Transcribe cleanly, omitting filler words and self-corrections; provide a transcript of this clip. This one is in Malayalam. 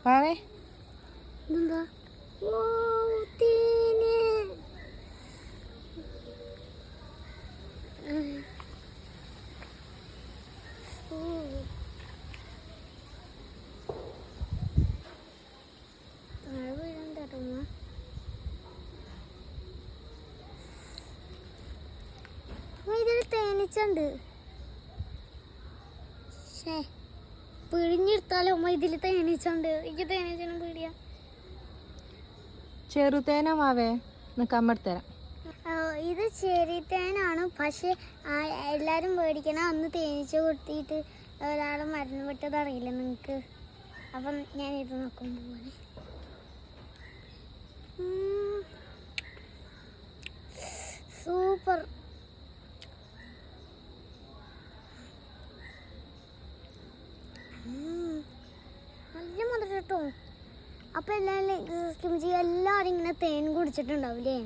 വാവേ എന്താ ഓ തേന് മഴ വീഴണ്ടോ ഇതിൽ തേനീച്ചുണ്ട് പിഴിഞ്ഞെടുത്താലോ അമ്മ ഇതിൽ തേനീച്ചുണ്ട് എനിക്ക് തേനീച്ചനും പിടിയാ ചെറുതേന വാവേ കമ്മടുത്തരാം ഇത് ചെറിത്തേനാണ് പക്ഷെ എല്ലാരും മേടിക്കണം അന്ന് തേനീച്ച കൊത്തിയിട്ട് ഒരാളെ മരണപ്പെട്ടത് അറിയില്ല നിങ്ങക്ക് അപ്പം ഞാൻ ഇത് നോക്കുമ്പോ പോലെ സൂപ്പർ നല്ല മധുരം കേട്ടോ. അപ്പൊ എല്ലാവരും ഇങ്ങനെ തേൻ കുടിച്ചിട്ടുണ്ടാവില്ലേ?